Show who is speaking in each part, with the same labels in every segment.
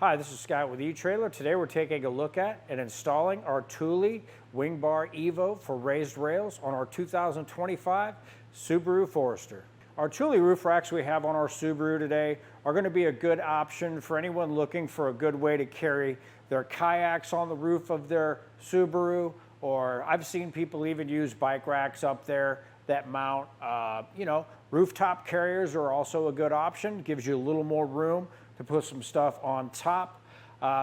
Speaker 1: Hi, this is Scott with eTrailer. Today we're taking a look at and installing our Thule WingBar Evo for raised rails on our 2025 Subaru Forester. Our Thule roof racks we have on our Subaru today are going to be a good option for anyone looking for a good way to carry their kayaks on the roof of their Subaru, or I've seen people even use bike racks up there that mount, rooftop carriers are also a good option. Gives you a little more room to put some stuff on top.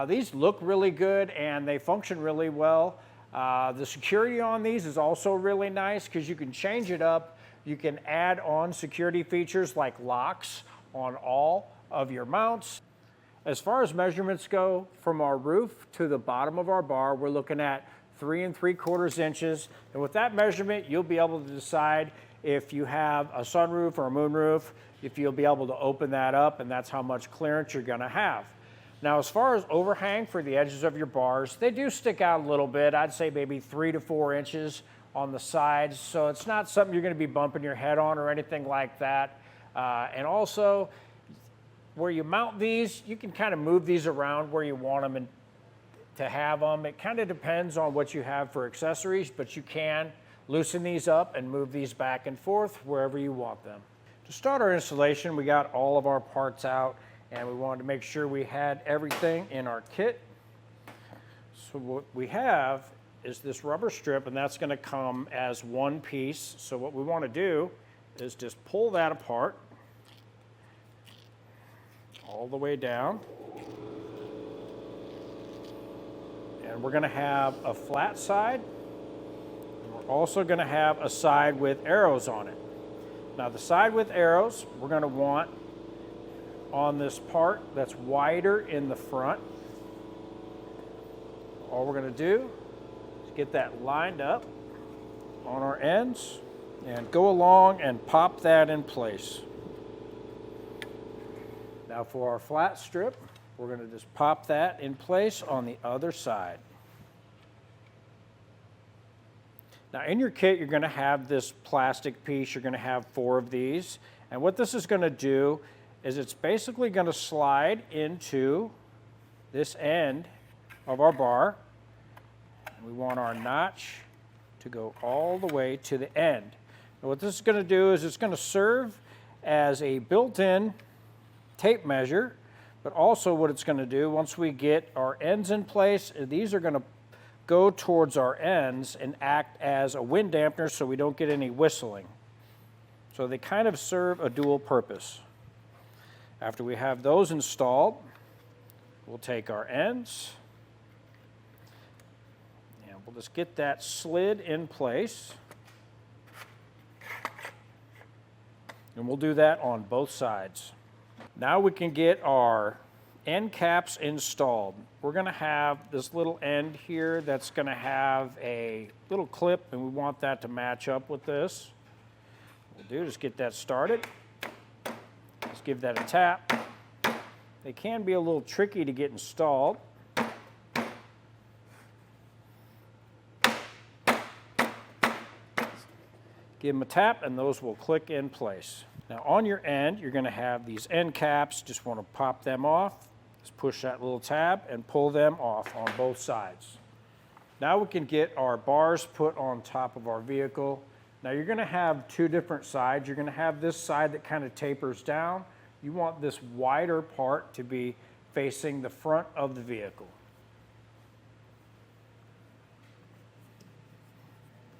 Speaker 1: These look really good and they function really well. The security on these is also really nice because you can change it up. You can add on security features like locks on all of your mounts. As far as measurements go, from our roof to the bottom of our bar, we're looking at 3 3/4 inches. And with that measurement, you'll be able to decide if you have a sunroof or a moonroof, if you'll be able to open that up, and that's how much clearance you're gonna have. Now, as far as overhang for the edges of your bars, they do stick out a little bit. I'd say maybe 3 to 4 inches on the sides, so it's not something you're gonna be bumping your head on or anything like that. And also, where you mount these, you can kind of move these around where you want them to have them. It kind of depends on what you have for accessories, but you can loosen these up and move these back and forth wherever you want them. To start our installation, we got all of our parts out and we wanted to make sure we had everything in our kit. So what we have is this rubber strip, and that's going to come as one piece. So what we want to do is just pull that apart all the way down. And we're going to have a flat side. We're also going to have a side with arrows on it. Now the side with arrows, we're going to want on this part that's wider in the front. All we're going to do is get that lined up on our ends and go along and pop that in place. Now for our flat strip, we're going to just pop that in place on the other side. Now in your kit, you're going to have this plastic piece. You're going to have 4 of these. And what this is going to do is it's basically going to slide into this end of our bar. And we want our notch to go all the way to the end. And what this is going to do is it's going to serve as a built-in tape measure, but also what it's going to do, once we get our ends in place, these are going to go towards our ends and act as a wind dampener so we don't get any whistling. So they kind of serve a dual purpose. After we have those installed, we'll take our ends and we'll just get that slid in place. And we'll do that on both sides. Now we can get our end caps installed. We're going to have this little end here that's going to have a little clip, and we want that to match up with this. What we'll do is get that started. Just give that a tap. They can be a little tricky to get installed. Give them a tap and those will click in place. Now on your end, you're going to have these end caps. Just want to pop them off. Just push that little tab and pull them off on both sides. Now we can get our bars put on top of our vehicle. Now you're going to have 2 different sides. You're going to have this side that kind of tapers down. You want this wider part to be facing the front of the vehicle.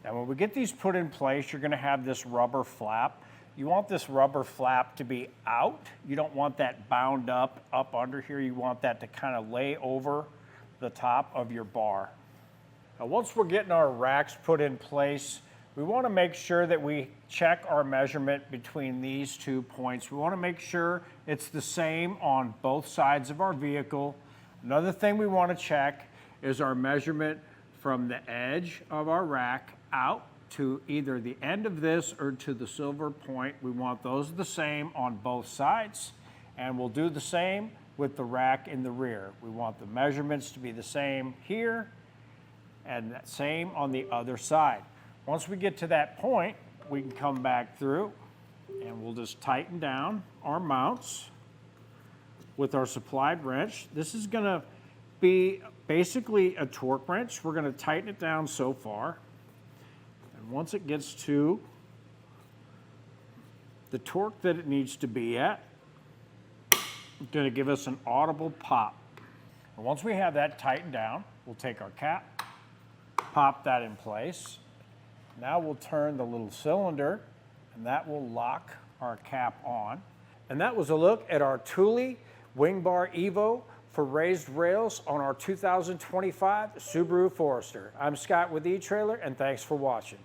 Speaker 1: Now when we get these put in place, you're going to have this rubber flap. You want this rubber flap to be out. You don't want that bound up under here. You want that to kind of lay over the top of your bar. Now once we're getting our racks put in place, we want to make sure that we check our measurement between these 2 points. We want to make sure it's the same on both sides of our vehicle. Another thing we want to check is our measurement from the edge of our rack out to either the end of this or to the silver point. We want those the same on both sides, and we'll do the same with the rack in the rear. We want the measurements to be the same here and that same on the other side. Once we get to that point, we can come back through and we'll just tighten down our mounts. with our supplied wrench. This is gonna be basically a torque wrench. We're gonna tighten it down so far. And once it gets to the torque that it needs to be at, it's gonna give us an audible pop. And once we have that tightened down, we'll take our cap, pop that in place. Now we'll turn the little cylinder and that will lock our cap on. And that was a look at our Thule WingBar Evo for raised rails on our 2025 Subaru Forester. I'm Scott with eTrailer, and thanks for watching.